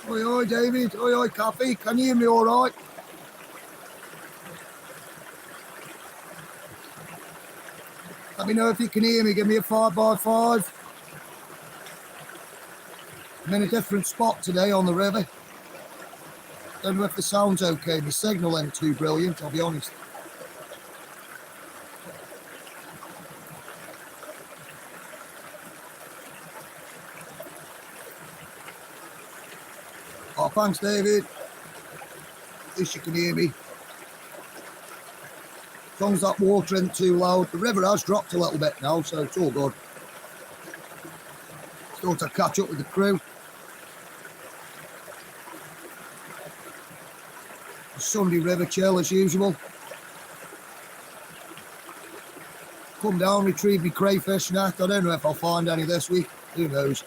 Oi, oi, David. Oi, oi, Kathy. Can you hear me all right? Let me know if you can hear me. Give me a 5x5. I'm in a different spot today on the river. Don't know if the sound's okay. The signal ain't too brilliant, I'll be honest. Oh, thanks, David. At least you can hear me. As long as that water isn't too loud. The river has dropped a little bit now, so it's all good. Still to catch up with the crew. Sunday river chill as usual. Come down, retrieve me crayfish net. I don't know if I'll find any this week. Who knows?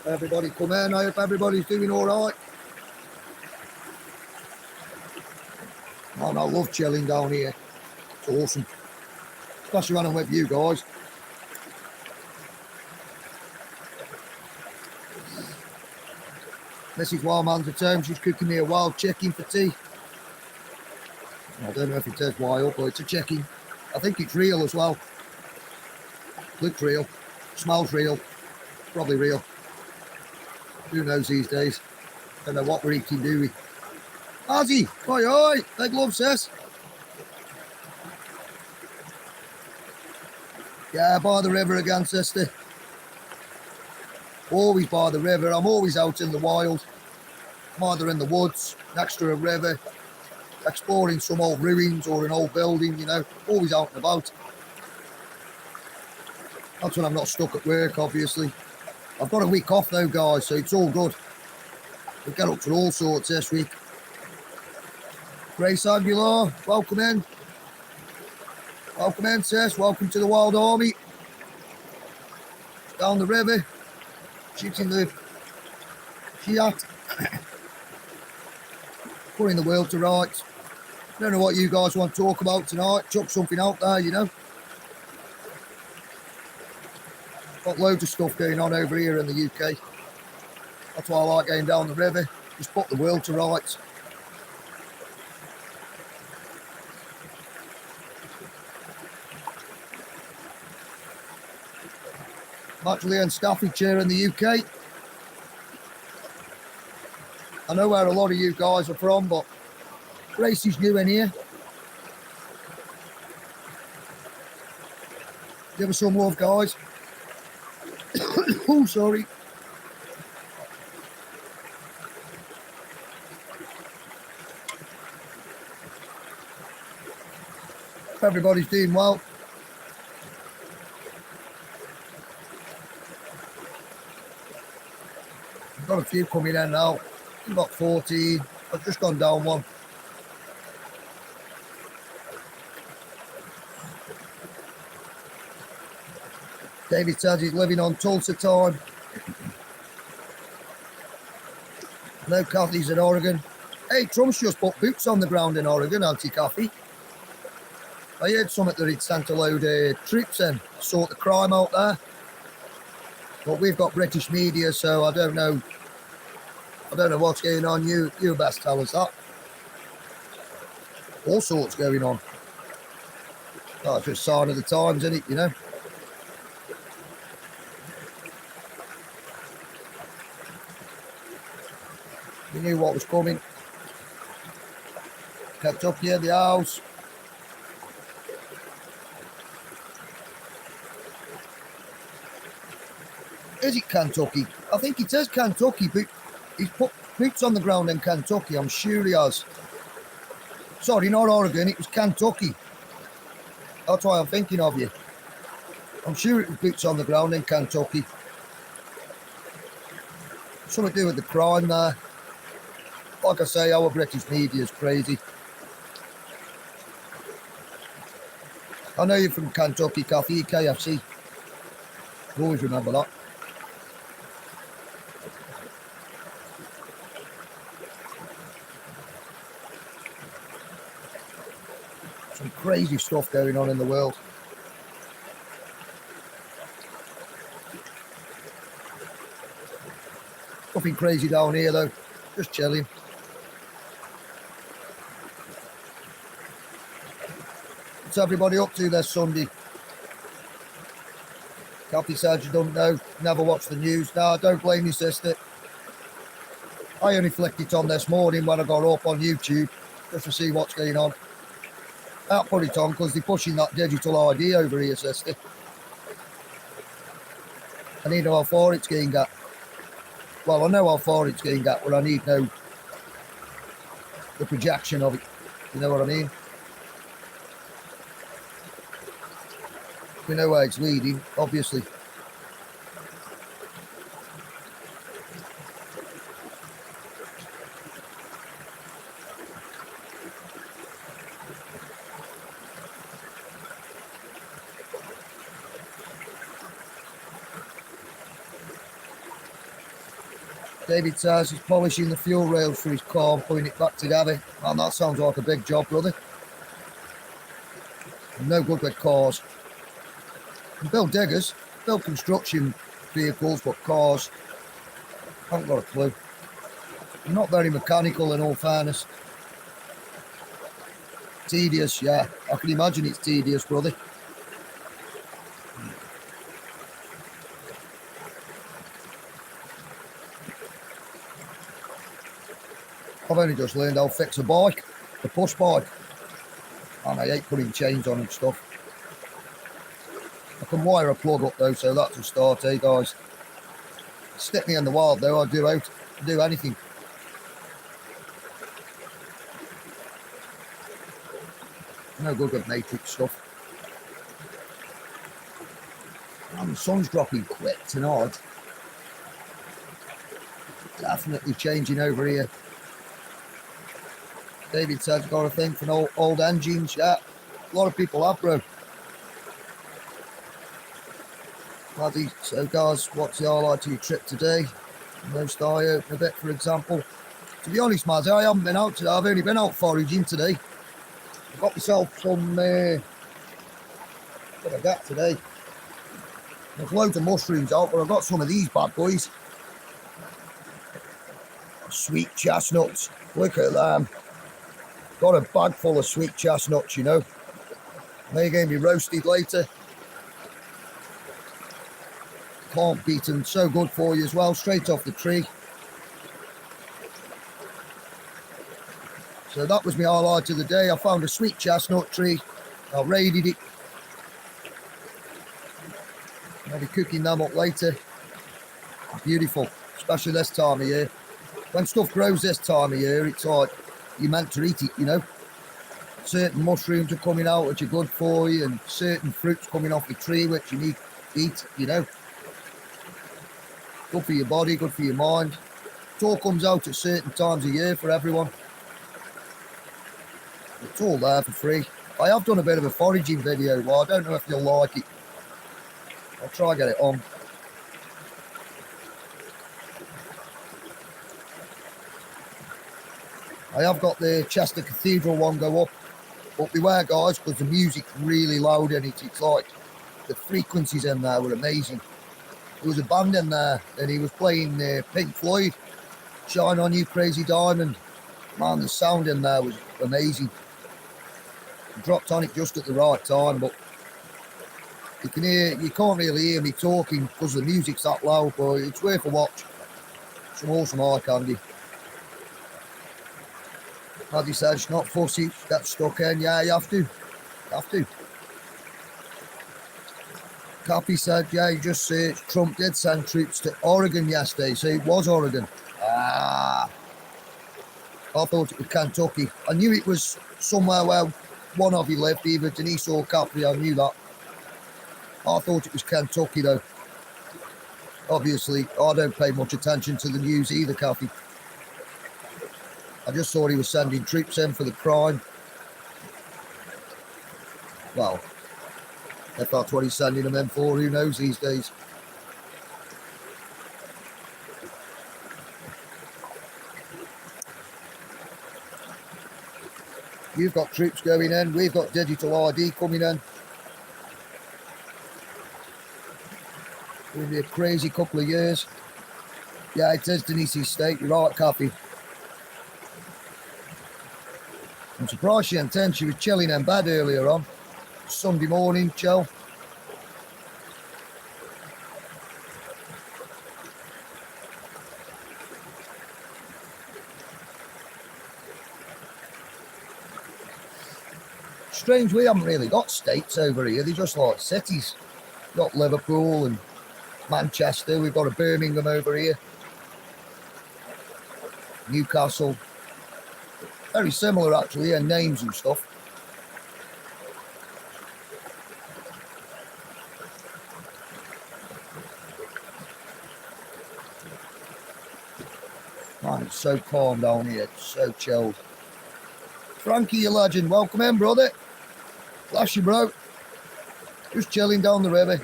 Everybody come in. I hope everybody's doing all right. Man, I love chilling down here. It's awesome. Especially when I'm with you guys. Mrs. Wildman's at home. She's cooking me a wild chicken for tea. I don't know if it is wild, but it's a chicken. I think it's real as well. Looks real. Smells real. Probably real. Who knows these days? Don't know what we're eating, do we? Ozzy! Oi, oi! Big love, sis. Yeah, by the river again, sister. Always by the river. I'm always out in the wild. I'm either in the woods, next to a river, exploring some old ruins or an old building, you know. Always out and about. That's when I'm not stuck at work, obviously. I've got a week off though, guys, so it's all good. We get up to all sorts this week. Grace Aguilar, welcome in. Welcome in, sis. Welcome to the Wild Army. Down the river. Shooting the Shiat. Putting the world to rights. Don't know what you guys want to talk about tonight. Chuck something out there, you know. Got loads of stuff going on over here in the UK. That's why I like going down the river. Just put the world to rights. I'm actually in Staffordshire in the UK. I know where a lot of you guys are from, but Grace is new in here. Give us some love, guys. Oh, sorry. Hope everybody's doing well. I've got a few coming in now. I've got 14. I've just gone down one. David says he's living on Tulsa time. No, Kathy's in Oregon. Hey, Trump's just put boots on the ground in Oregon, hasn't he, Kathy? I heard something that he'd sent a load of troops in to sort the crime out there. But we've got British media, so I don't know. I don't know what's going on. You best tell us that. All sorts going on. That's just a sign of the times, isn't it, you know? You knew what was coming. Kept up here, the house. Is it Kentucky? I think it says Kentucky, but he's put boots on the ground in Kentucky. I'm sure he has. Sorry, not Oregon. It was Kentucky. That's why I'm thinking of you. I'm sure it was boots on the ground in Kentucky. Something to do with the crime there. Like I say, our British media is crazy. I know you're from Kentucky, Kathy, KFC. I always remember that. Some crazy stuff going on in the world. Nothing crazy down here though, just chilling. What's everybody up to this Sunday? Kathy said you don't know, never watch the news. No, don't blame your sister. I only flicked it on this morning when I got up on YouTube just to see what's going on. I put it on because they're pushing that digital ID over here, sister. I need to know how far it's going to get. Well, I know how far it's going to get, but I need to know the projection of it. You know what I mean? We know where it's leading, obviously. David says he's polishing the fuel rails for his car and putting it back together. And that sounds like a big job, brother. No good with cars. You build diggers, build construction vehicles, but cars, I haven't got a clue. I'm not very mechanical in all fairness. Tedious, yeah. I can imagine it's tedious, brother. I've only just learned how to fix a bike, a push bike. And I hate putting chains on and stuff. I can wire a plug up though, so that's a start, eh guys? Stick me in the wild though, I'd do anything. No good with matrix stuff. And the sun's dropping quick tonight. Definitely changing over here. David says got a thing for old engines. Yeah, a lot of people have, bro. Bloody, so guys, what's the highlight of your trip today? Most eye open a bit, for example. To be honest, Mazzy, I haven't been out today. I've only been out foraging today. I got myself some, what I got today? There's loads of mushrooms out, but I got some of these bad boys. Sweet chestnuts. Look at them. Got a bag full of sweet chestnuts, you know. They're going to be roasted later. Can't beat them. So good for you as well. Straight off the tree. So that was my highlight of the day. I found a sweet chestnut tree. I raided it. I'll be cooking them up later. Beautiful. Especially this time of year. When stuff grows this time of year, it's like you're meant to eat it, you know. Certain mushrooms are coming out which are good for you, and certain fruits coming off the tree which you need to eat, you know. Good for your body, good for your mind. It all comes out at certain times of year for everyone. It's all there for free. I have done a bit of a foraging video, well, I don't know if you'll like it. I'll try and get it on. I have got the Chester Cathedral one go up. But beware, guys, because the music's really loud in it. It's like the frequencies in there were amazing. There was a band in there, and he was playing Pink Floyd, Shine On You Crazy Diamond. Man, the sound in there was amazing. I dropped on it just at the right time, but you can't really hear me talking because the music's that loud, but it's worth a watch. Some awesome eye candy. As he said, it's not fussy, get stuck in. Yeah, you have to. You have to. Cappy said, yeah, you just searched. Trump did send troops to Oregon yesterday, so it was Oregon. I thought it was Kentucky. I knew it was somewhere where one of you lived, either Denise or Cappy, I knew that. I thought it was Kentucky, though. Obviously, I don't pay much attention to the news either, Cappy. I just thought he was sending troops in for the crime. Well, if that's what he's sending them in for, who knows these days. You've got troops going in. We've got digital ID coming in. It'll be a crazy couple of years. Yeah, it is Denise's state. You're right, Kathy. I'm surprised she hadn't turned. She was chilling in bed earlier on. Sunday morning, chill. Strange, we haven't really got states over here. They're just like cities. We've got Liverpool and Manchester. We've got a Birmingham over here. Newcastle. Very similar, actually, in names and stuff. Man, it's so calm down here. It's so chilled. Frankie, you legend. Welcome in, brother. Bless you, bro. Just chilling down the river.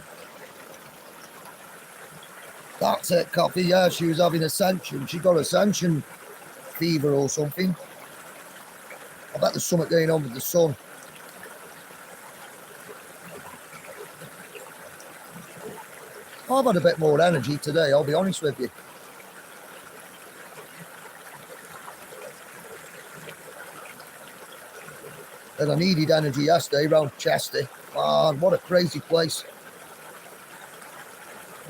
That's it, Coffee. Yeah, she was having ascension. She got ascension fever or something. I bet there's something going on with the sun. I've had a bit more energy today, I'll be honest with you. And I needed energy yesterday around Chester. Man, what a crazy place.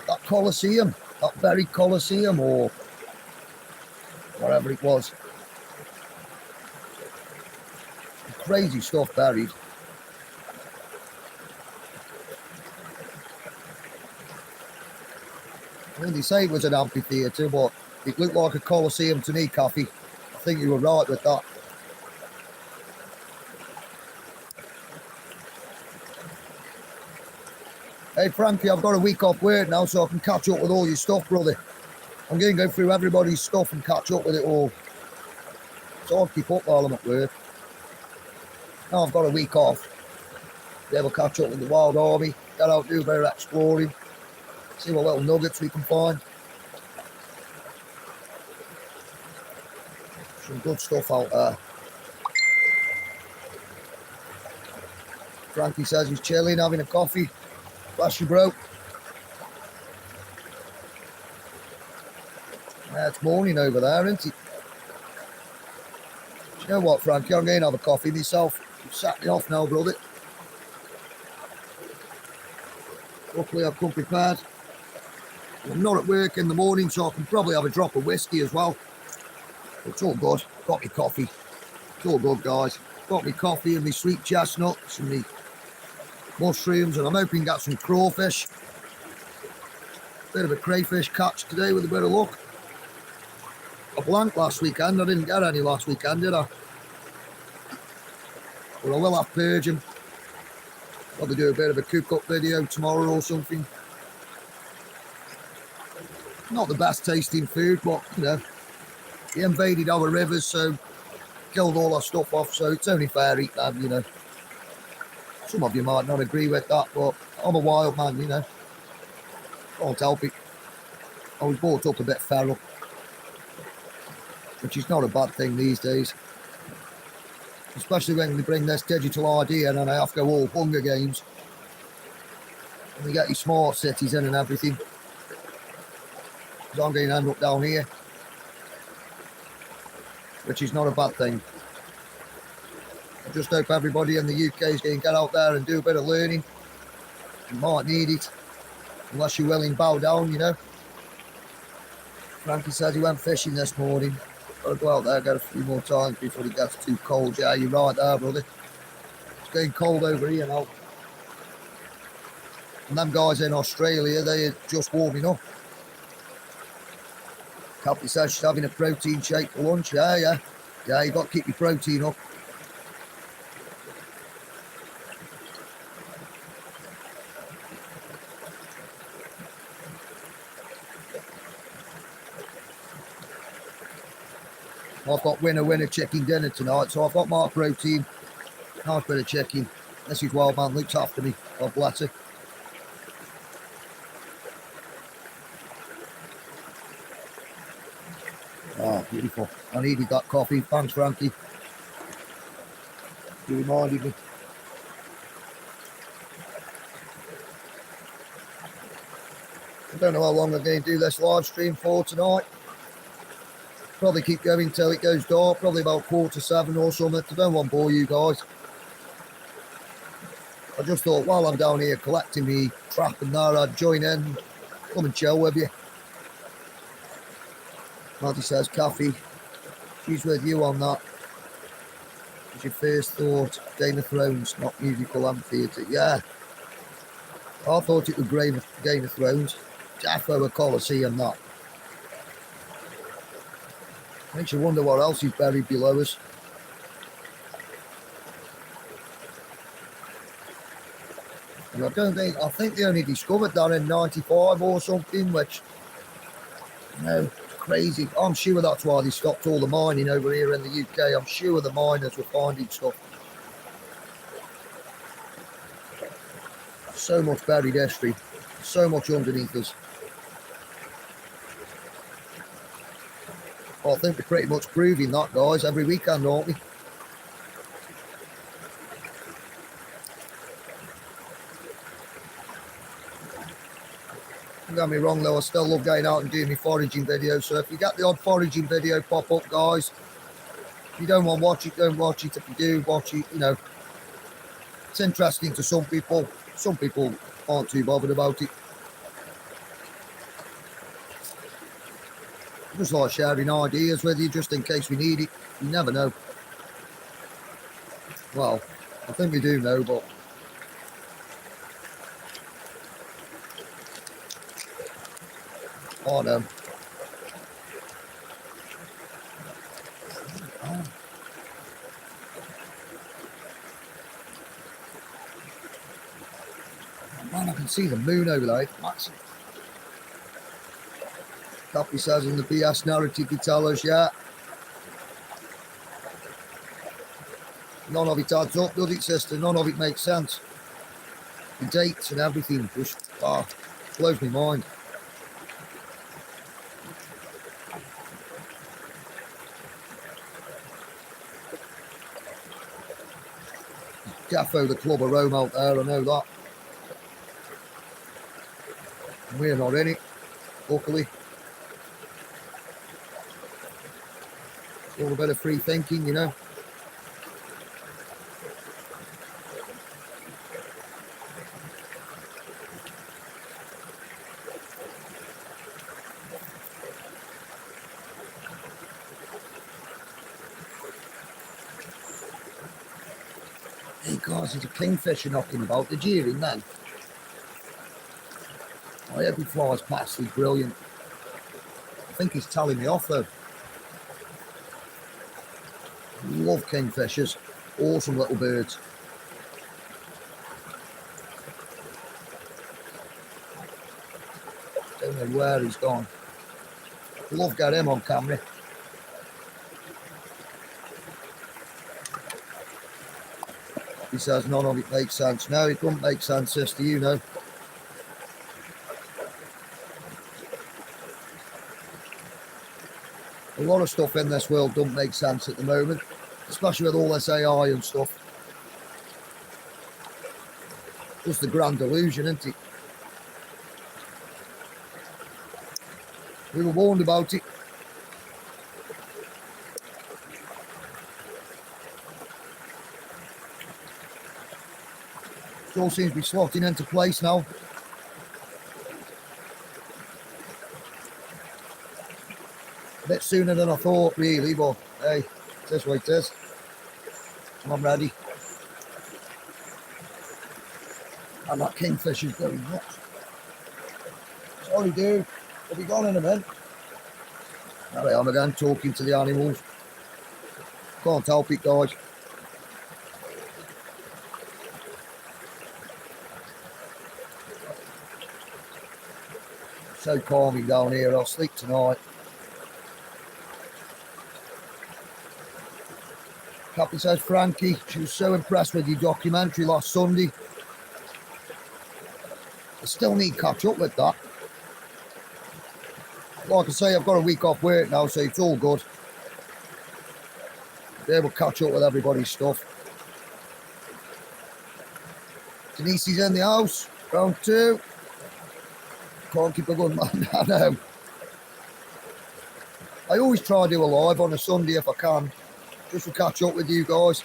That Colosseum, that very Colosseum or whatever it was. Crazy stuff buried. I mean, they say it was an amphitheatre, but it looked like a Colosseum to me, Coffee. I think you were right with that. Hey, Frankie, I've got a week off work now, so I can catch up with all your stuff, brother. I'm going to go through everybody's stuff and catch up with it all. So I'll keep up while I'm at work. Now I've got a week off. Be able to catch up with the Wild Army, get out, do a bit of exploring, see what little nuggets we can find. Some good stuff out there. Frankie says he's chilling, having a coffee. Bless you, bro. Yeah, it's morning over there, isn't it? Do you know what, Frankie? I'm going to have a coffee myself. You've sat me off now, brother. Luckily, I've come prepared. I'm not at work in the morning, so I can probably have a drop of whiskey as well. It's all good. Got me coffee. It's all good, guys. Got me coffee and me sweet chestnuts and me mushrooms, and I'm hoping to get some crawfish. Bit of a crayfish catch today with a bit of luck. I blanked last weekend. I didn't get any last weekend, did I? But I will have purging. Probably do a bit of a cook-up video tomorrow or something. Not the best tasting food, but, you know, he invaded our rivers, so killed all our stuff off, so it's only fair eat them, you know. Some of you might not agree with that, but I'm a wild man, you know. Can't help it. I was brought up a bit feral, which is not a bad thing these days. Especially when they bring this digital ID in and I have to go all Hunger Games. And they get your smart cities in and everything. Because I'm going to end up down here. Which is not a bad thing. I just hope everybody in the UK is going to get out there and do a bit of learning. You might need it. Unless you're willing to bow down, you know. Frankie says he went fishing this morning. Got to go out there, get a few more times before it gets too cold. Yeah, you're right there, brother. It's getting cold over here now. And them guys in Australia, they're just warming up. Kathy says she's having a protein shake for lunch. Yeah, you got to keep your protein up. I've got winner chicken dinner tonight, so I've got my protein. Nice bit of chicken. This is Wild Man, looks after me. God bless her. Oh, beautiful. I needed that coffee. Thanks, Frankie. You reminded me. I don't know how long I'm going to do this live stream for tonight. Probably keep going till it goes dark, probably about 7:15 or something. I don't want to bore you guys. I just thought while I'm down here collecting me crap and that, I'd join in, come and chill with you. Maddie says, Kathy, she's with you on that. What's your first thought? Game of Thrones, not musical and theatre. Yeah. I thought it was Game of Thrones. Defo a Coliseum, that. Makes you wonder what else is buried below us. And I think they only discovered that in 95 or something, which, you know, crazy. I'm sure that's why they stopped all the mining over here in the UK. I'm sure the miners were finding stuff. So much buried history, so much underneath us. Well, I think we're pretty much proving that, guys, every weekend, aren't we? Don't get me wrong though, I still love going out and doing my foraging videos, so if you get the odd foraging video pop up, guys, if you don't want to watch it, don't watch it. If you do watch it, you know, it's interesting to some people aren't too bothered about it. I just like sharing ideas with you just in case we need it. You never know. Well, I think we do know, but I know. Man, I can see the moon over there. Massive. Copy says in the BS narrative you tell us, yeah. None of it adds up, does it, sister? None of it makes sense. The dates and everything just blows my mind. Defo the Club of Rome out there, I know that. We're not in it, luckily. It's all a bit of free thinking, you know. Hey guys, there's a kingfisher knocking about. Did you hear him then? Oh, every flies past, he's brilliant. I think he's telling me off though. Love kingfishers, awesome little birds. Don't know where he's gone. Love get him on camera. He says none of it makes sense. No, it doesn't make sense, sister, you know. A lot of stuff in this world doesn't make sense at the moment, especially with all this AI and stuff. Just a grand illusion, isn't it? We were warned about it. It all seems to be slotting into place now. A bit sooner than I thought, really, but hey, it's this way it is. I'm ready. And that kingfisher's going nuts. Sorry, dude. I'll be gone in a minute. There I am again, talking to the animals. Can't help it, guys. So calming down here. I'll sleep tonight. Captain says, Frankie, she was so impressed with your documentary last Sunday. I still need to catch up with that. Like I say, I've got a week off work now, so it's all good. Be able to catch up with everybody's stuff. Denise is in the house. Round 2. Can't keep a gun, man. I know. I always try to do a live on a Sunday if I can, just to catch up with you guys.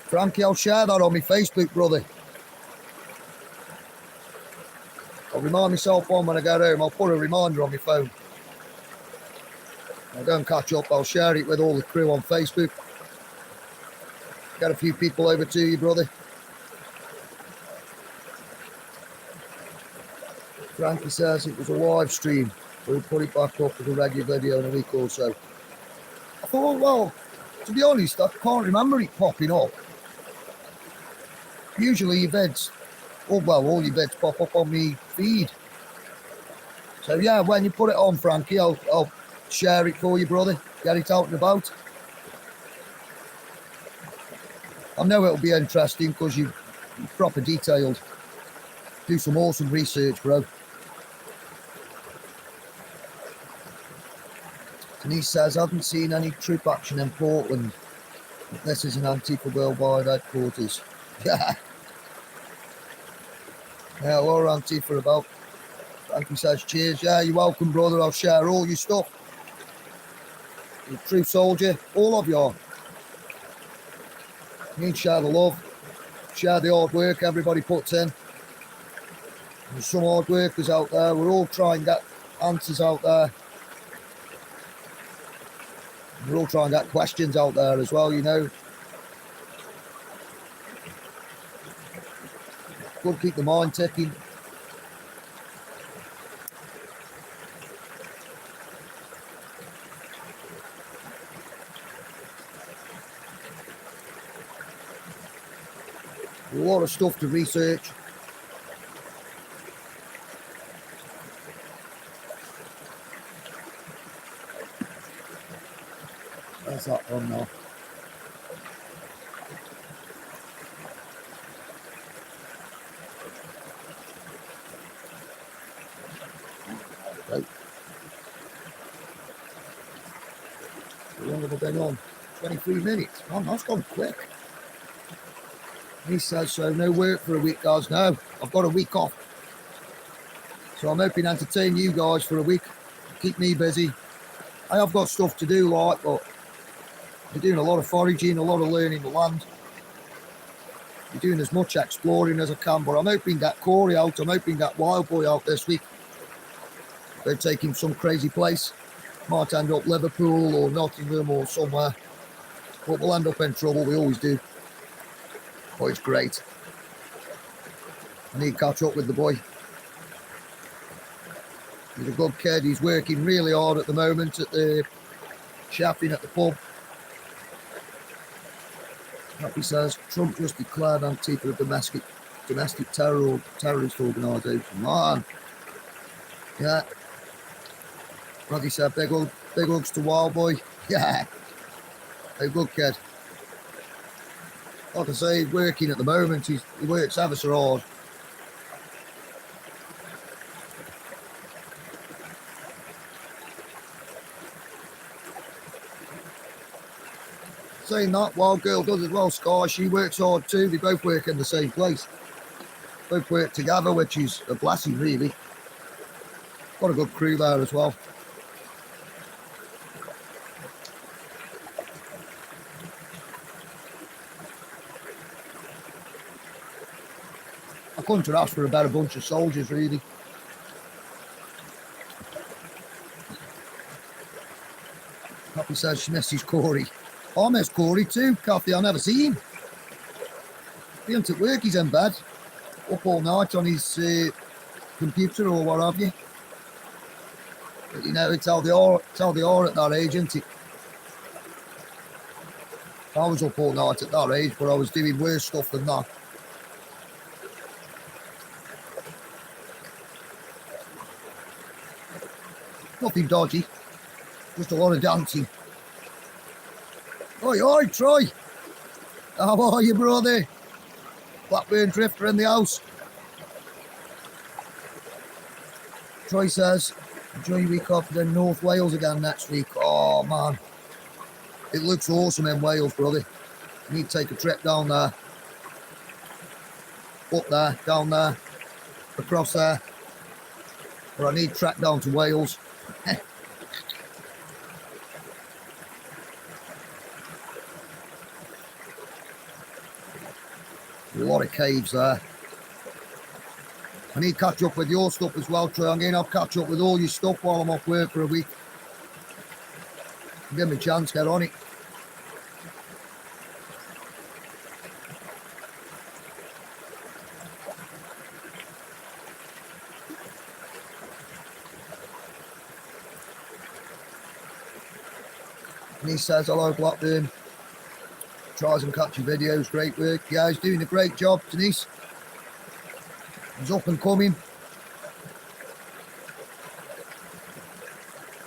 Frankie, I'll share that on my Facebook, brother. I'll remind myself on when I get home. I'll put a reminder on my phone. If I don't catch up, I'll share it with all the crew on Facebook. Get a few people over to you, brother. Frankie says it was a live stream. We'll put it back up as a regular video in a week or so. I thought, well, to be honest, I can't remember it popping up. Usually your vids, all your vids pop up on me feed. So yeah, when you put it on, Frankie, I'll share it for you, brother. Get it out and about. I know it'll be interesting because you're proper detailed. Do some awesome research, bro. Denise says, I haven't seen any troop action in Portland. This is an Antifa worldwide headquarters. Yeah. Yeah, what are Antifa about? Frankie says, cheers. Yeah, you're welcome, brother. I'll share all your stuff. You're a true soldier. All of you are. You need to share the love. Share the hard work everybody puts in. There's some hard workers out there. We're all trying to get answers out there. We're all trying to get questions out there as well, you know. Good to keep the mind ticking. A lot of stuff to research. Where's that one now? Right. How long have I been on? 23 minutes. Man, that's gone quick. He says so. No work for a week, guys. No, I've got a week off. So I'm hoping to entertain you guys for a week. Keep me busy. I have got stuff to do, like, but I'm doing a lot of foraging, a lot of learning the land. I'm doing as much exploring as I can, but I'm hoping to get Corey out. I'm hoping to get Wild Boy out this week. They're taking some crazy place. Might end up Liverpool or Nottingham or somewhere. But we'll end up in trouble, we always do. But it's great. I need to catch up with the boy. He's a good kid. He's working really hard at the moment at the chefing at the pub. Happy says, Trump just declared Antifa a domestic terrorist organisation. Man. Yeah. Roddy said, big hugs to Wild Boy. Yeah. A good kid. Like I say, he's working at the moment. He works ever so hard. Saying that, Wild Girl does as well, Sky. She works hard too. They both work in the same place. Both work together, which is a blessing, really. Got a good crew there as well. I couldn't ask for a better bunch of soldiers, really. Happy says she misses Corey. I miss Corey too, Kathy. I never see him. He ain't at work, he's in bed. Up all night on his computer or what have you. But you know, it's how they are at that age, isn't it? I was up all night at that age, but I was doing worse stuff than that. Nothing dodgy, just a lot of dancing. Oi, Troy. How are you, brother? Blackburn Drifter in the house. Troy says, enjoy your week off, then North Wales again next week. Oh man, it looks awesome in Wales, brother. You need to take a trip down there, up there, down there, across there. But I need to track down to Wales. A lot of caves there. I need to catch up with your stuff as well, Troy. I'm going to have to catch up with all your stuff while I'm off work for a week. Give me a chance, get on it. And he says, hello, Blackburn. Tries and catchy videos, great work. Yeah, he's doing a great job, Denise. He's up and coming.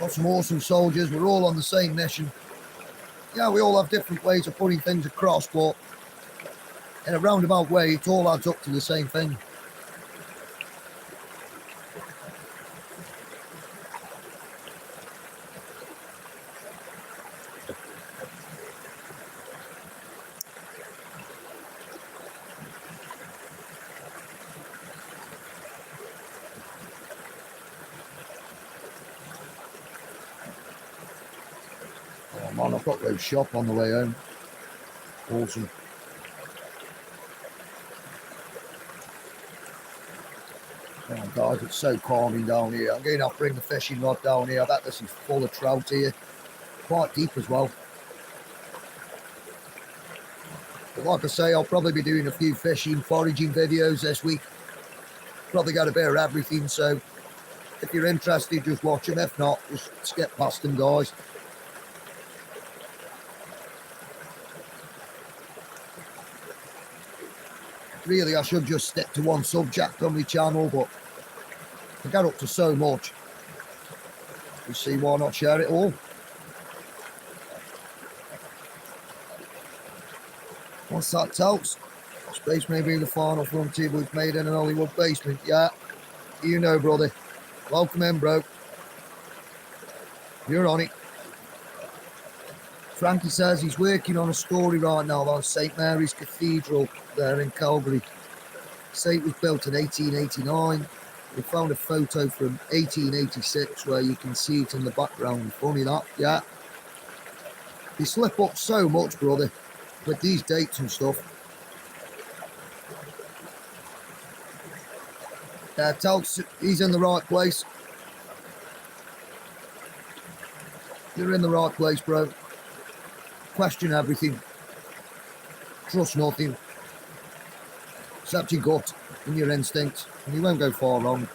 Got some awesome soldiers. We're all on the same mission. Yeah, we all have different ways of putting things across, but in a roundabout way, it all adds up to the same thing. Oh man, I've got to go shop on the way home. Awesome. Oh guys, it's so calming down here. I'm going to have to bring the fishing rod down here. I bet this is full of trout here. Quite deep as well. But like I say, I'll probably be doing a few fishing, foraging videos this week. Probably got a bit of everything, so if you're interested, just watch them. If not, just skip past them, guys. Really, I should just stick to one subject on my channel, but I get up to so much. You see, why not share it all? What's that, Telks? Space may be the final frontier, but it's made in an Hollywood basement. Yeah, you know, brother. Welcome in, bro. You're on it. Frankie says he's working on a story right now about St. Mary's Cathedral there in Calgary. Say it was built in 1889. We found a photo from 1886 where you can see it in the background. Funny that, yeah. You slip up so much, brother, with these dates and stuff. Telks, he's in the right place. You're in the right place, bro. Question everything. Trust nothing. Except your gut and your instinct, and you won't go far wrong.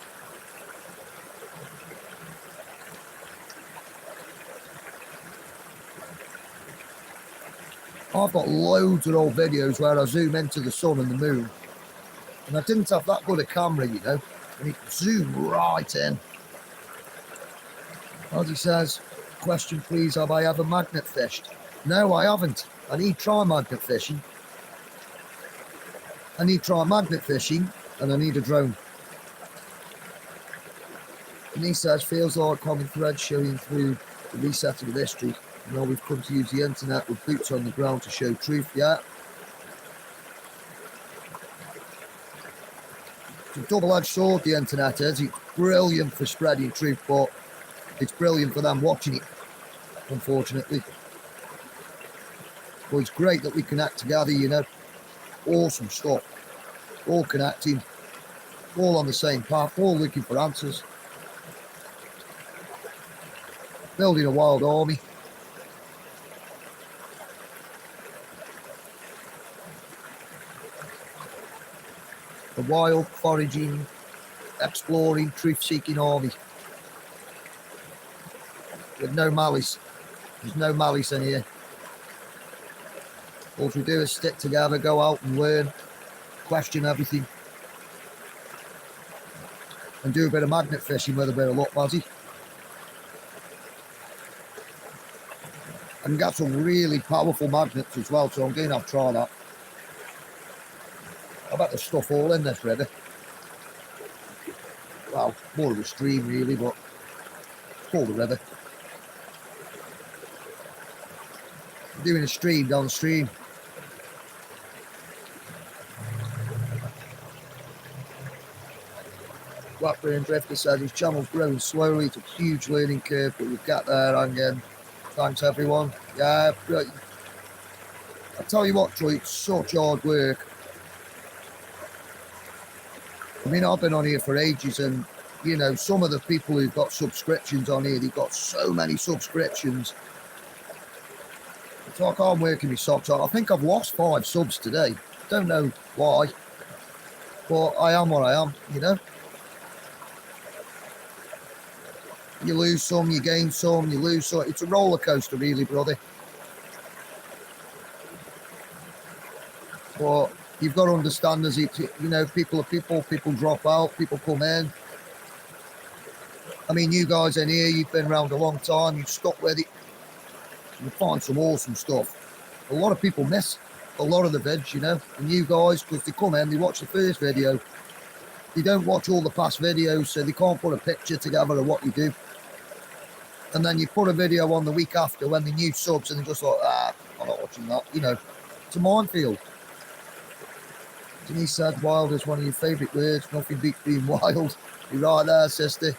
I've got loads of old videos where I zoom into the sun and the moon, and I didn't have that good a camera, you know, and it zoomed right in. As he says, question please, have I ever magnet fished? No, I haven't. I need to try magnet fishing. I need to try magnet fishing, and I need a drone. And he says, feels like common thread showing through the resetting of history. You know, we've come to use the internet with boots on the ground to show truth, yeah. It's a double-edged sword, the internet is. It's brilliant for spreading truth, but it's brilliant for them watching it, unfortunately. But it's great that we connect together, you know. Awesome stuff. All connecting. All on the same path. All looking for answers. Building a wild army. A wild, foraging, exploring, truth-seeking army. With no malice. There's no malice in here. All we do is stick together, go out and learn, question everything, and do a bit of magnet fishing with a bit of luck, Bazzy. And get some really powerful magnets as well, so I'm going to have to try that. I bet there's stuff all in this river. Well, more of a stream really, but it's called a river. I'm doing a stream downstream. Blackburn Drifter said his channel's growing slowly. It's a huge learning curve, but we've got there. And thanks everyone. Yeah, I tell you what, Troy, it's such hard work. I mean, I've been on here for ages, and you know, some of the people who've got subscriptions on here, they've got so many subscriptions. It's like I'm working my socks off. I think I've lost 5 subs today. Don't know why, but I am what I am, you know. You lose some, you gain some, you lose some. It's a roller coaster, really, brother. But you've got to understand, as it, you know, people are people. People drop out, people come in. I mean, you guys in here, you've been around a long time. You've stuck with it. You find some awesome stuff. A lot of people miss a lot of the vids, you know. And you guys, because they come in, they watch the first video. They don't watch all the past videos, so they can't put a picture together of what you do. And then you put a video on the week after when the new subs, and they're just like, I'm not watching that. You know, it's a minefield. Denise said, wild is one of your favourite words. Nothing beats being wild. You're right there, sister.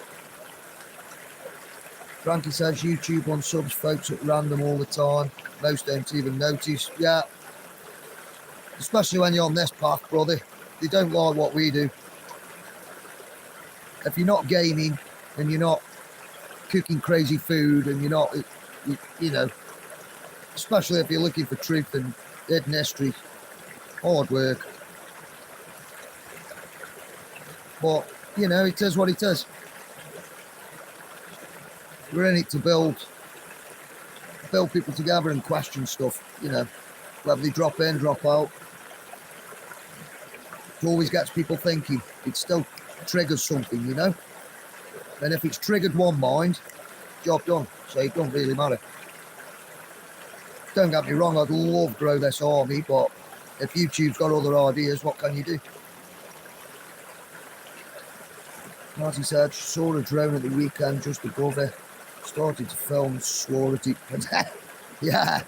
Frankie says, YouTube unsubs folks at random all the time. Most don't even notice. Yeah. Especially when you're on this path, brother. They don't like what we do. If you're not gaming and you're not cooking crazy food and you're not, you know, especially if you're looking for truth and hidden history, hard work. But, you know, it is what it is. We're in it to build people together and question stuff, you know, whether they drop in, drop out. It always gets people thinking. It still triggers something, you know. And if it's triggered one mind, job done. So it don't really matter. Don't get me wrong, I'd love to grow this army, but if YouTube's got other ideas, what can you do? Marty said, saw a drone at the weekend just above it. Started to film, swore at it. Yeah.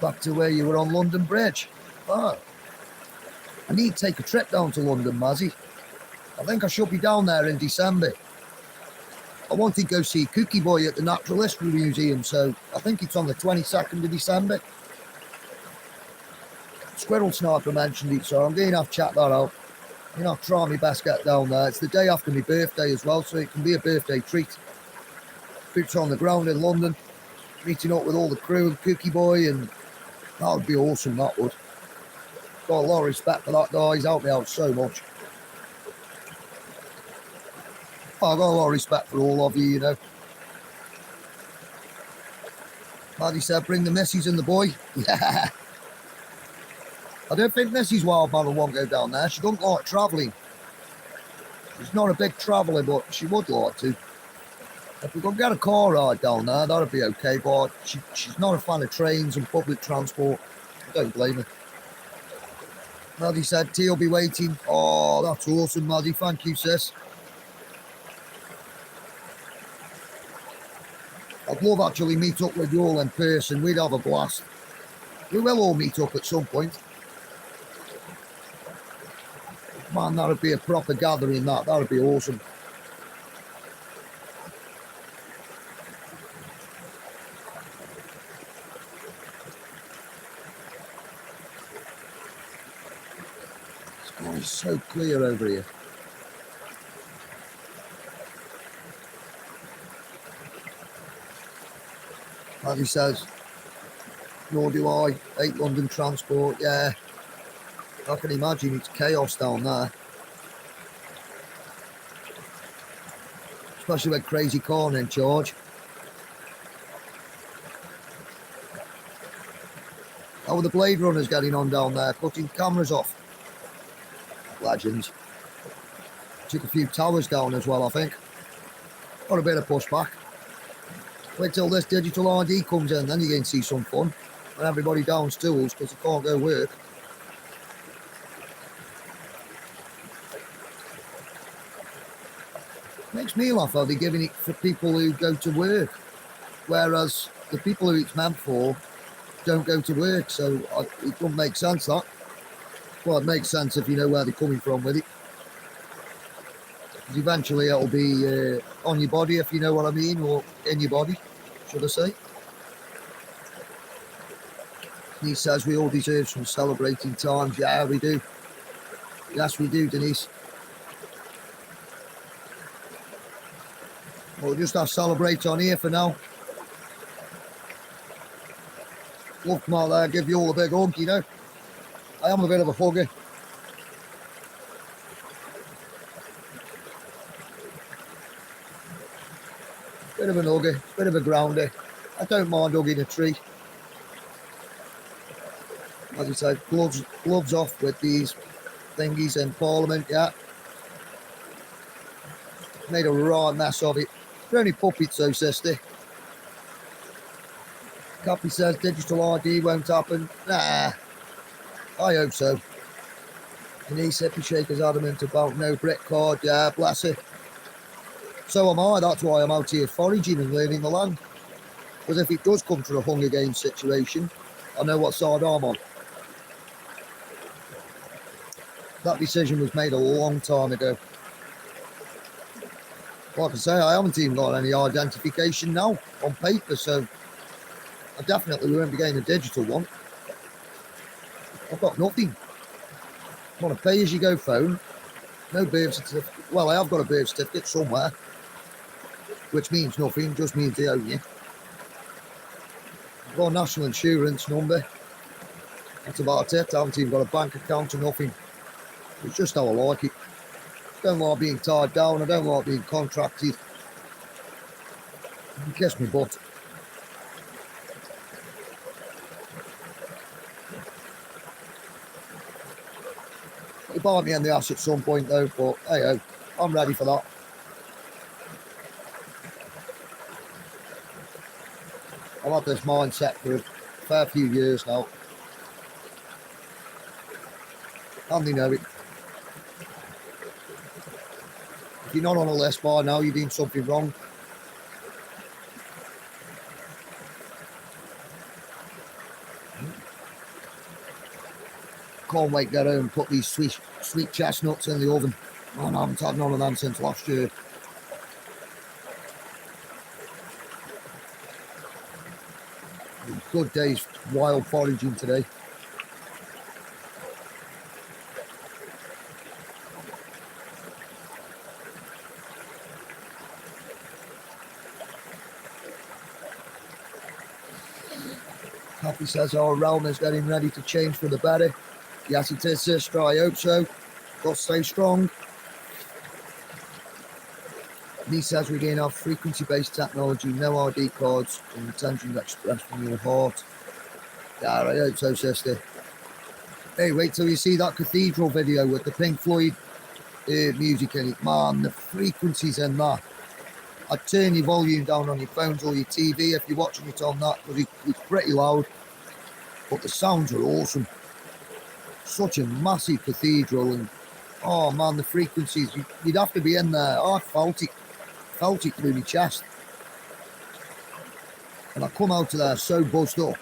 Back to where you were on London Bridge. Oh. I need to take a trip down to London, Mazzy. I think I should be down there in December. I wanted to go see Cookie Boy at the Natural History Museum, so I think it's on the 22nd of December. Squirrel Sniper mentioned it, so I'm going to have to chat that out. You know, I'll try my best to get down there. It's the day after my birthday as well, so it can be a birthday treat. Boots on the ground in London, meeting up with all the crew and Cookie Boy, and that would be awesome, that would. Got a lot of respect for that guy, he's helped me out so much. I've got a lot of respect for all of you, you know. Paddy said, bring the missus and the boy. Yeah. I don't think Mrs. Wildman will want to go down there. She doesn't like travelling. She's not a big traveller, but she would like to. If we could get a car ride down there, that would be okay, but she's not a fan of trains and public transport. I don't blame her. Maddie said, T will be waiting. Oh, that's awesome, Maddie. Thank you, sis. I'd love actually meet up with you all in person. We'd have a blast. We will all meet up at some point. Man, that would be a proper gathering, that would be awesome. It's so clear over here. As he says, nor do I. Hate London transport, yeah. I can imagine it's chaos down there. Especially with Crazy Corn in charge. How are the Blade Runners getting on down there? Putting cameras off. Legends. Took a few towers down as well, I think. Got a bit of pushback. Wait till this digital ID comes in, then you're going to see some fun. And everybody down stools because they can't go work. makes me laugh how they're giving it for people who go to work, whereas the people who it's meant for don't go to work. So it doesn't make sense, that. Well, it makes sense if you know where they're coming from with it. Because eventually it'll be on your body, if you know what I mean, or in your body, should I say. He says we all deserve some celebrating times. Yeah, we do. Yes, we do, Denise. We'll just have celebrate on here for now. Love come out there, give you all a big hug, you know. I am a bit of a hugger. Bit of an hugger, bit of a grounder. I don't mind hugging a tree. As I said, gloves off with these thingies in Parliament, yeah. Made a right mess of it. They're only puppets though, sister. Cappy says digital ID won't happen. Nah, I hope so. Denise Hippie Shaker's adamant about no brick card. Yeah, bless her. So am I. That's why I'm out here foraging and learning the land. Because if it does come to a Hunger Games situation, I know what side I'm on. That decision was made a long time ago. Like I say, I haven't even got any identification now on paper, so I definitely won't be getting a digital one. I've got nothing. I'm on a pay-as-you-go phone. No birth certificate. Well, I have got a birth certificate somewhere, which means nothing, just means they own you. I've got a national insurance number. That's about it. I haven't even got a bank account or nothing. It's just how I like it. I don't like being tied down. I don't like being contracted. You can kiss me butt. It'll bite me in the ass at some point though, but hey, I'm ready for that. I've had this mindset for a fair few years now. And they know it. If you're not on a list by now, you're doing something wrong. Can't wait to get home and put these sweet chestnuts in the oven. Oh, I haven't had none of them since last year. Good day's wild foraging today. Happy says our realm is getting ready to change for the better. Yes, it is, sister. I hope so. Got to stay strong. And he says we're going to have frequency-based technology, no ID cards, and intentions expressed from your heart. Yeah, I hope so, sister. Hey, wait till you see that cathedral video with the Pink Floyd music in it. Man, the frequencies in that. I'd turn your volume down on your phones or your TV if you're watching it on that, because it's pretty loud. But the sounds are awesome. Such a massive cathedral, and oh man, the frequencies, you'd have to be in there. I felt it through my chest. And I come out of there so buzzed up.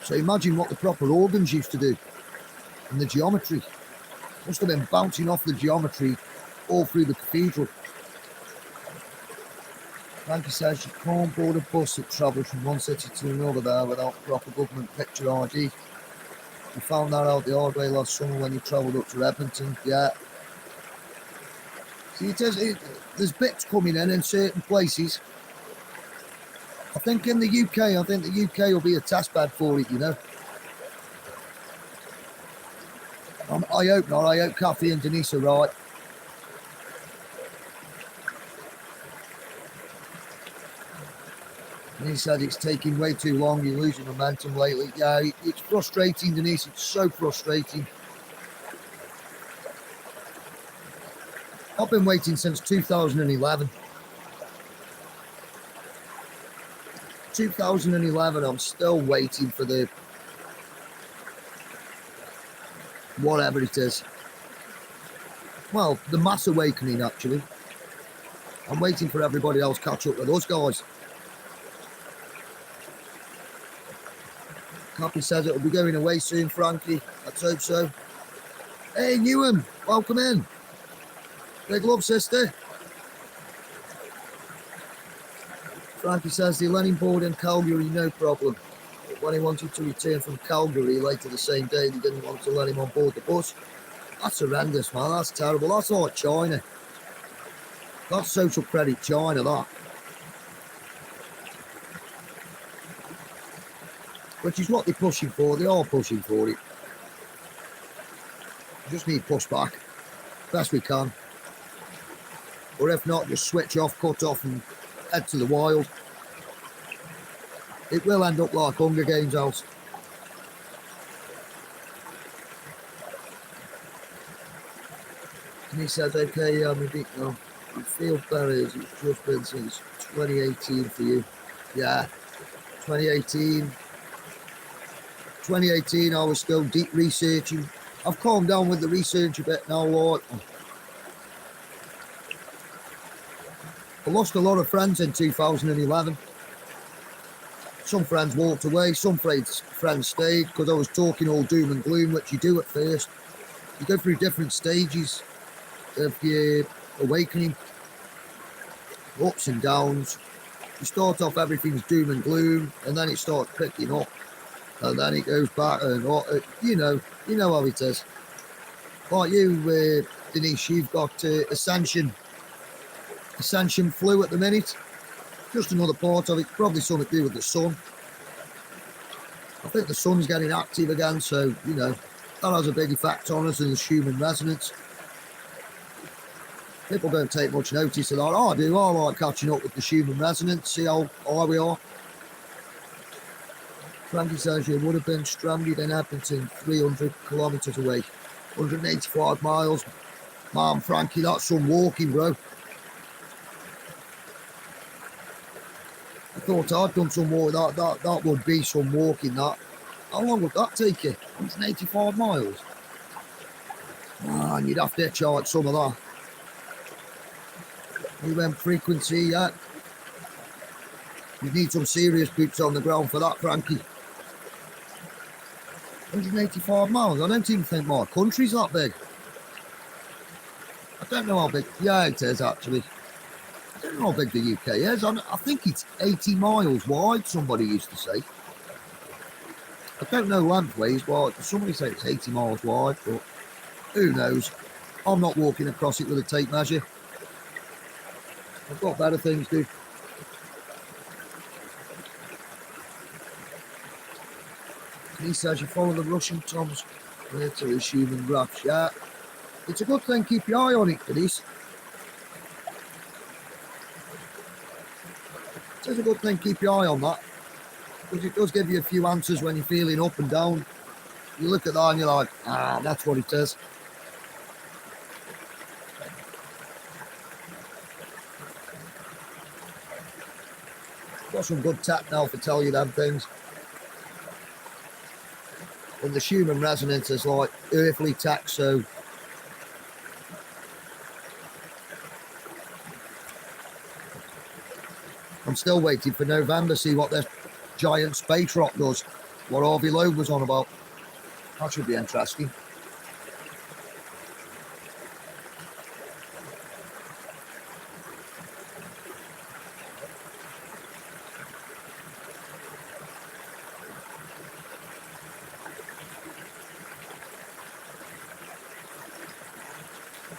So imagine what the proper organs used to do. And the geometry. Must have been bouncing off the geometry all through the cathedral. Frankie says you can't board a bus that travels from one city to another there without proper government picture ID. We found that out the hard way last summer when you travelled up to Edmonton. Yeah. See, there's bits coming in certain places. I think in the UK, the UK will be a test bed for it, you know. I hope not. I hope Kathy and Denise are right. And he said it's taking way too long. You're losing momentum lately. Yeah, it's frustrating, Denise. It's so frustrating. I've been waiting since 2011. 2011, I'm still waiting for the whatever it is. Well, the mass awakening, actually. I'm waiting for everybody else to catch up with us, guys. Cappy says it'll be going away soon, Frankie. Let's hope so. Hey, Newham, welcome in. Big love, sister. Frankie says the Lennon board in Calgary, no problem. But when he wanted to return from Calgary later the same day, they didn't want to let him on board the bus. That's horrendous, man. That's terrible. That's like China. That's social credit China, that. Which is what they're pushing for. They are pushing for it. We just need push back. Best we can. Or if not, just switch off, cut off and head to the wild. It will end up like Hunger Games house. And he says, okay, maybe no. You feel better as it's just been since 2018 for you. Yeah, 2018. 2018, I was still deep researching. I've calmed down with the research a bit now, Lord. I lost a lot of friends in 2011. Some friends walked away, some friends stayed because I was talking all doom and gloom, which you do at first. You go through different stages of your awakening, ups and downs. You start off, everything's doom and gloom, and then it starts picking up, and then it goes back, and you know how it is. Like you, Denise, you've got ascension flu at the minute. Just another part of it, probably something to do with the sun. I think the sun's getting active again, so, you know, that has a big effect on us in the human resonance. People don't take much notice of that. I do. I like catching up with the human resonance, see how high we are. Frankie says you would have been stranded in Edmonton, 300 kilometres away, 185 miles. Man, Frankie, that's some walking, bro. I thought I'd done some walking. That would be some walking, that. How long would that take you? 185 miles? Man, you'd have to charge some of that. UM frequency, yeah. You need some serious boots on the ground for that, Frankie. 185 miles? I don't even think my country's that big. I don't know how big. Yeah, it is, actually. I don't know how big the UK is. I think it's 80 miles wide, somebody used to say. I don't know lengthways, but somebody said it's 80 miles wide, but who knows? I'm not walking across it with a tape measure. I've got better things to do. He says you follow the Russian Tom's later his human graphs. Yeah, it's a good thing. Keep your eye on it for this. It's a good thing. Keep your eye on that, because it does give you a few answers when you're feeling up and down. You look at that and you're like, that's what it is. Got some good tech now for tell you them things. And the human resonance is like earthly tech, so I'm still waiting for November to see what this giant space rock does. What Harvey Loeb was on about. That should be interesting.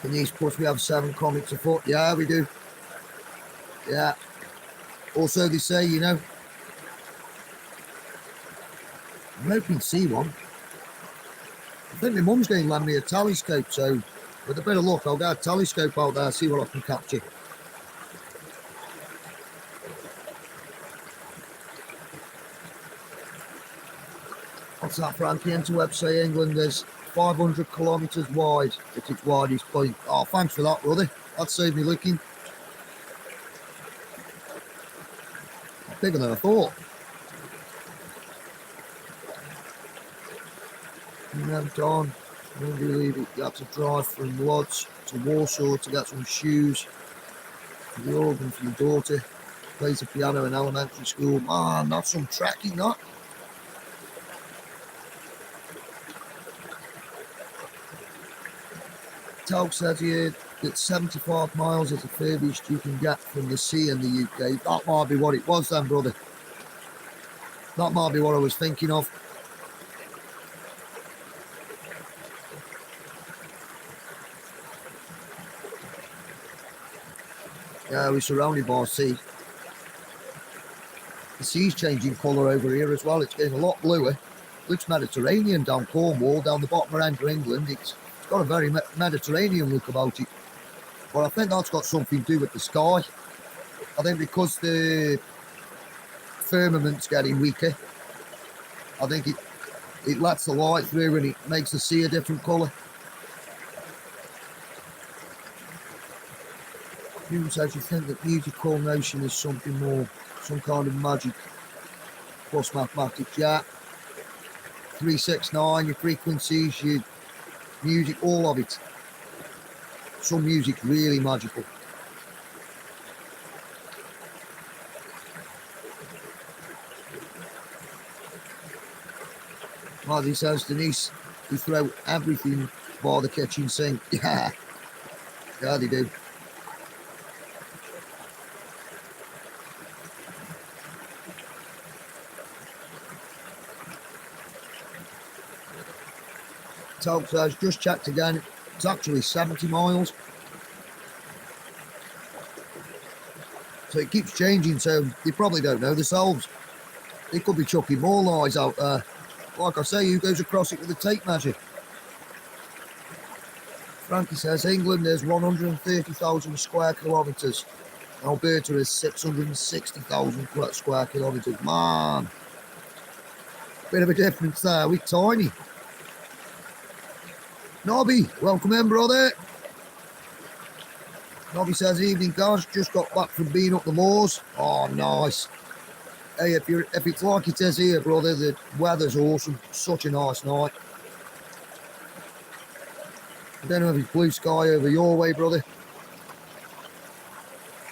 Denise, plus we have 7 comics a foot. Yeah, we do. Yeah. Also, they say, you know, I'm hoping to see one. I think my mum's going to lend me a telescope, so with a bit of luck, I'll get a telescope out there, see what I can capture. What's that, Frankie? Interweb say England is 500 kilometres wide at its widest point. Oh, thanks for that, brother. That saved me looking. Bigger than I thought. You never done. I don't believe it. You had to drive from Lodz to Warsaw to get some shoes. for the organ for your daughter. Plays the piano in elementary school. Man, that's some tracking, that. Talk says here that 75 miles is the furthest you can get from the sea in the UK. That might be what it was then, brother. That might be what I was thinking of. Yeah, we're surrounded by sea. The sea's changing colour over here as well. It's getting a lot bluer. Looks Mediterranean down Cornwall, down the bottom end of England. It's got a very Mediterranean look about it. But I think that's got something to do with the sky. I think because the firmament's getting weaker, I think it lets the light through and it makes the sea a different colour. You says you think that musical notion is something more, some kind of magic plus mathematics. Yeah. 369, your frequencies, your music, all of it. Some music's really magical. As he says, Denise, you throw everything by the kitchen sink. Yeah. Yeah, they do. Talk says, just checked again, it's actually 70 miles. So it keeps changing, so they probably don't know themselves. They could be chucking more lies out there. Like I say, who goes across it with a tape measure? Frankie says, England is 130,000 square kilometres. Alberta is 660,000 square kilometres. Man, bit of a difference there. We're tiny. Nobby, welcome in, brother. Nobby says, evening, guys. Just got back from being up the moors. Oh, nice. Hey, if it's like it is here, brother, the weather's awesome. Such a nice night. I don't know if it's blue sky over your way, brother.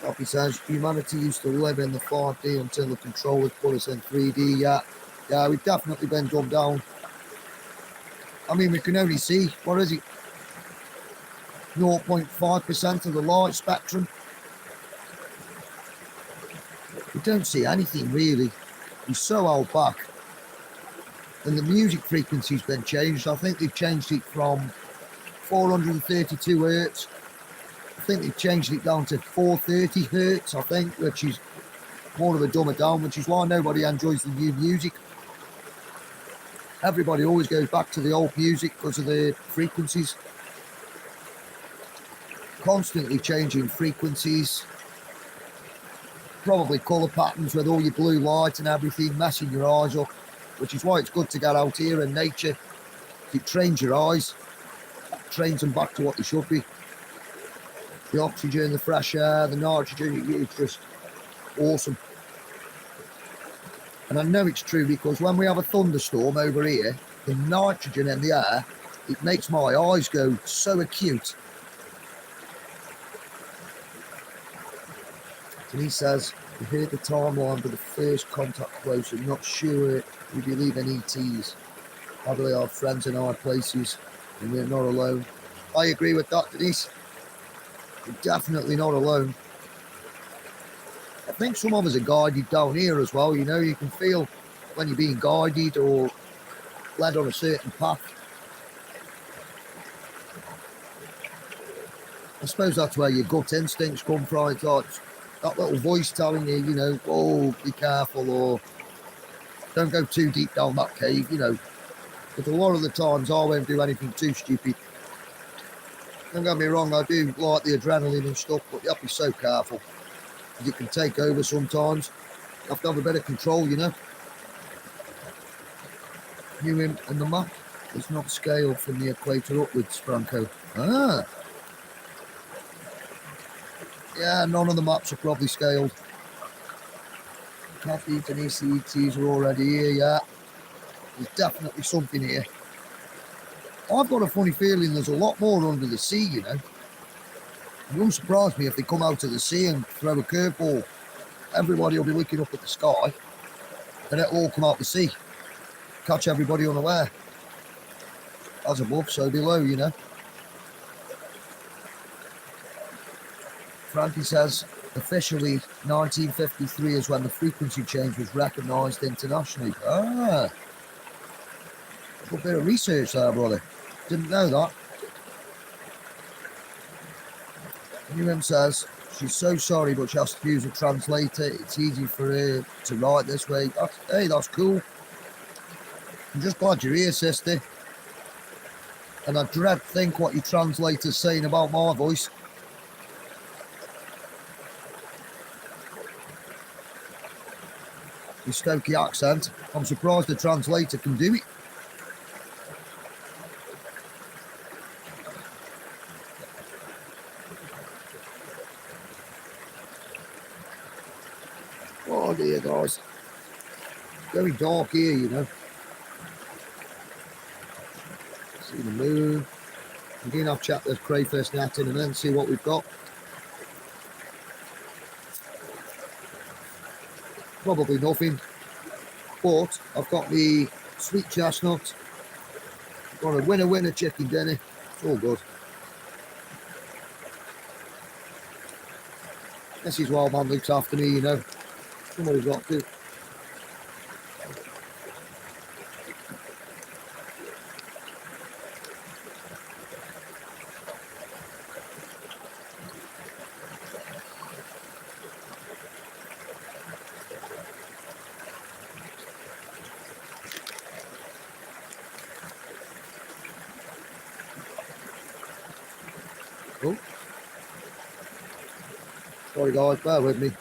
Nobby says, humanity used to live in the 5D until the controllers put us in 3D. Yeah, we've definitely been dumbed down. I mean, we can only see, what is it, 0.5% of the light spectrum. We don't see anything, really. We're so old back. And the music frequency's been changed. I think they've changed it from 432 hertz. I think they've changed it down to 430 hertz, I think, which is more of a dumber down, which is why nobody enjoys the new music. Everybody always goes back to the old music because of the frequencies. Constantly changing frequencies. Probably colour patterns with all your blue light and everything, messing your eyes up. Which is why it's good to get out here in nature. It trains your eyes. Trains them back to what they should be. The oxygen, the fresh air, the nitrogen, it's just awesome. And I know it's true because when we have a thunderstorm over here, the nitrogen in the air, it makes my eyes go so acute. And he says, we heard the timeline for the first contact close. I'm not sure we believe in ETs. I believe our friends in our places and we're not alone. I agree with that, Denise. We're definitely not alone. I think some of us are guided down here as well. You know, you can feel when you're being guided or led on a certain path. I suppose that's where your gut instincts come from. It's like that little voice telling you, you know, oh, be careful or don't go too deep down that cave, you know. But a lot of the times I won't do anything too stupid. Don't get me wrong, I do like the adrenaline and stuff, but you have to be so careful. It can take over sometimes. You have to have a bit of control, you know. New and the map is not scaled from the equator upwards, Franco. Ah. Yeah, none of the maps are probably scaled. Kathy and ECTs are already here, yeah. There's definitely something here. I've got a funny feeling there's a lot more under the sea, you know. It wouldn't surprise me if they come out to the sea and throw a curveball. Everybody will be looking up at the sky, and it'll all come out the sea. Catch everybody unaware. As above, so below, you know. Frankie says, officially, 1953 is when the frequency change was recognised internationally. Ah, a bit of research there, brother. Didn't know that. Newham says, she's so sorry, but she has to use a translator. It's easy for her to write this way. Hey, that's cool. I'm just glad you're here, sister. And I dread think what your translator's saying about my voice. The Stokey accent. I'm surprised the translator can do it. Oh dear, guys. Very dark here, you know. See the moon. I'm going to have a chat with crayfish netting and then see what we've got. Probably nothing. But I've got the sweet chestnut. I've got a winner chicken dinner. It's all good. Mrs. Wildman looks after me, you know. Somebody's got to. Oh. Sorry guys, bear with me.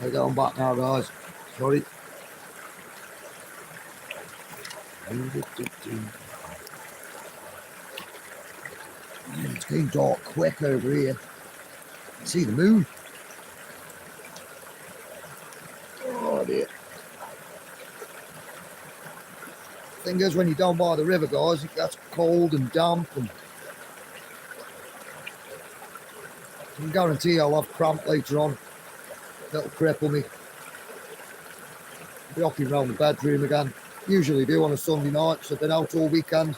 Hey, going back now, guys. Sorry. It's getting dark quick over here. See the moon. Oh dear. Thing is, when you're down by the river, guys, it gets cold and damp, and I can guarantee I'll have cramp later on. That'll cripple me. Be hopping around the bedroom again. Usually do on a Sunday night, so I've been out all weekend.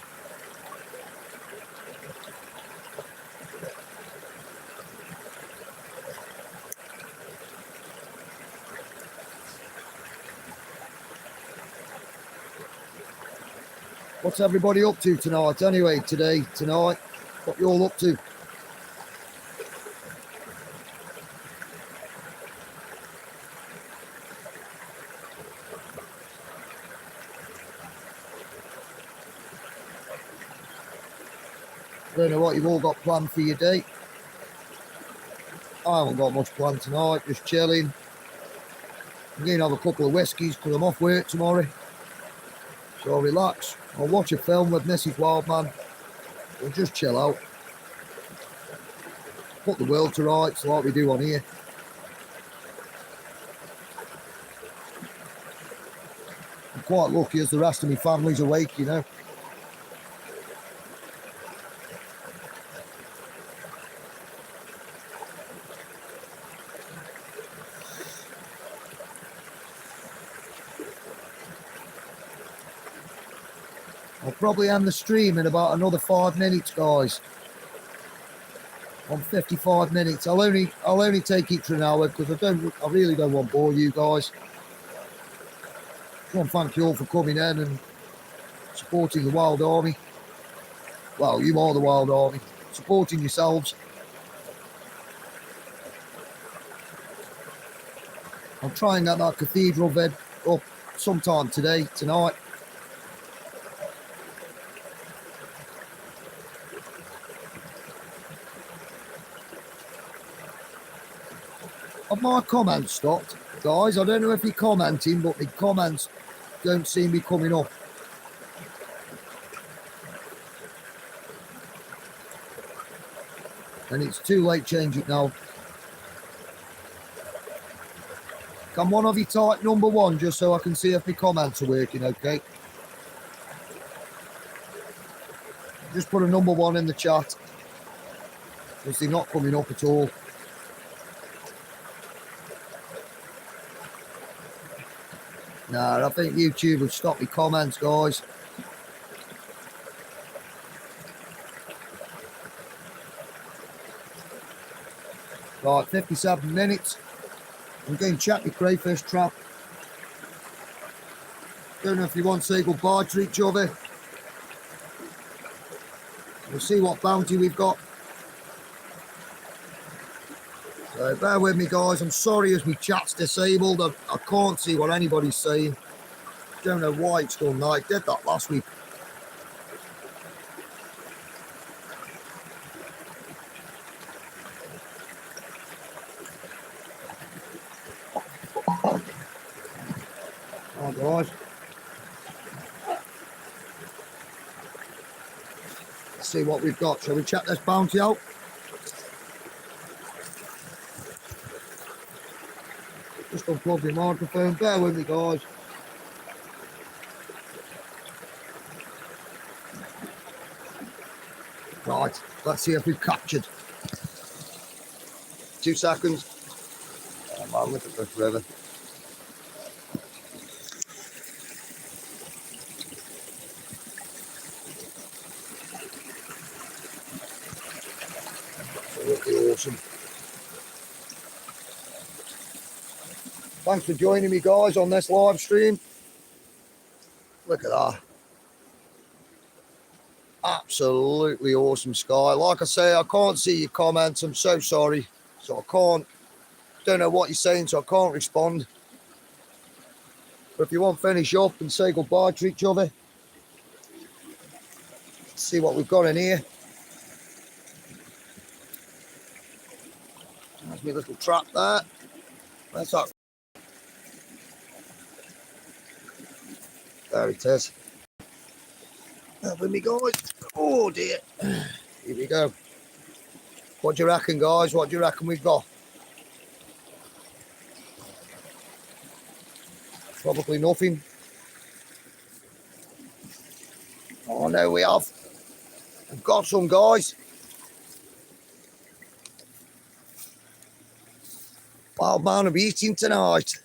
What's everybody up to tonight? Anyway, tonight, what you all up to? I don't know what you've all got planned for your day. I haven't got much planned tonight, just chilling. I'm going to have a couple of whiskies because I'm off work tomorrow. So I'll relax. I'll watch a film with Mrs. Wildman. We'll just chill out. Put the world to rights like we do on here. I'm quite lucky as the rest of my family's awake, you know. I'll probably end the stream in about another 5 minutes, guys. On 55 minutes. I'll only take it for an hour because I really don't want to bore you guys. I want to thank you all for coming in and supporting the Wild Army. Well, you are the Wild Army. Supporting yourselves. I'll try and get that cathedral vid up sometime tonight. Have my comments stopped? Guys, I don't know if you're commenting, but the comments don't seem to be coming up. And it's too late to change it now. Can one of you type number 1 just so I can see if my comments are working okay? Just put a number 1 in the chat, because they're not coming up at all. Nah, I think YouTube will stop me comments, guys. Right, 57 minutes. I'm going to check the crayfish trap. Don't know if you want to say goodbye to each other. We'll see what bounty we've got. So bear with me, guys. I'm sorry as my chat's disabled. I can't see what anybody's saying. Don't know why it's done that. I did that last week. Oh, guys. Let's see what we've got. Shall we check this bounty out? Just unplug the microphone. Bear with me, guys. Right, let's see if we've captured. 2 seconds. Oh man, look at this river. Absolutely awesome. Thanks for joining me, guys, on this live stream. Look at that. Absolutely awesome sky. Like I say, I can't see your comments. I'm so sorry. So I don't know what you're saying, so I can't respond. But if you want to finish up and say goodbye to each other, let's see what we've got in here. There's my little trap there. Where's that? There it is. There with me, guys. Oh dear. Here we go. What do you reckon, guys? What do you reckon we've got? Probably nothing. Oh no, we have. We've got some, guys. Wild man of eating tonight.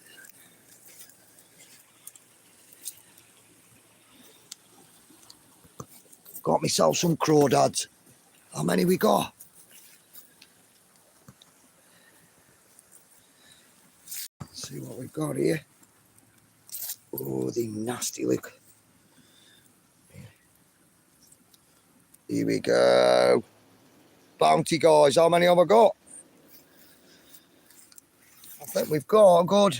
Got myself some crawdads. How many we got? Let's see what we've got here. Oh, the nasty look. Here we go. Bounty, guys. How many have I got? I think we've got a good.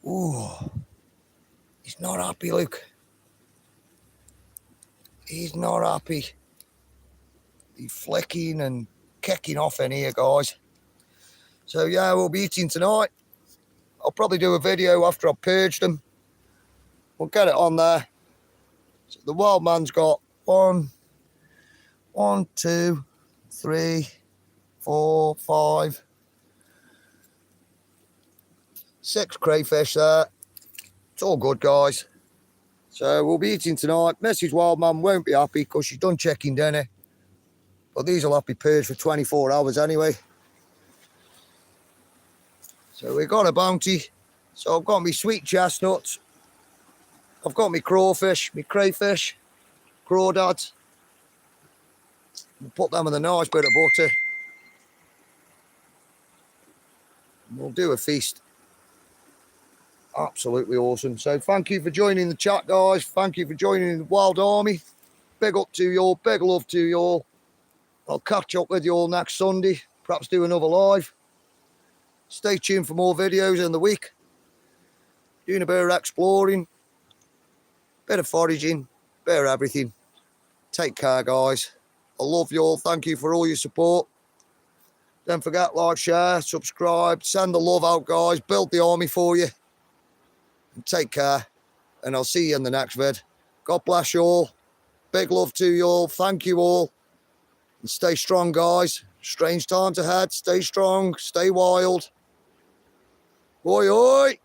Oh, he's not happy, look. He's not happy. He's flicking and kicking off in here, guys. So yeah, we'll be eating tonight. I'll probably do a video after I've purged them. We'll get it on there. So the wild man's got 1, 2, 3, 4, 5, 6 crayfish there. It's all good, guys. So we'll be eating tonight. Mrs. Wildman won't be happy because she's done checking dinner. But these will have to be purged for 24 hours anyway. So we've got a bounty. So I've got my sweet chestnuts. I've got my crawfish, my crayfish, crawdads. We'll put them in a nice bit of butter. And we'll do a feast. Absolutely awesome. So thank you for joining the chat, guys. Thank you for joining the Wild Army. Big up to you all. Big love to you all. I'll catch up with you all next Sunday. Perhaps do another live. Stay tuned for more videos in the week. Doing a bit of exploring. Bit of foraging. Bit of everything. Take care, guys. I love you all. Thank you for all your support. Don't forget, like, share, subscribe, send the love out, guys. Build the army for you. And take care. And I'll see you in the next vid. God bless you all. Big love to you all. Thank you all. And stay strong, guys. Strange times ahead. Stay strong. Stay wild. Oi, oi.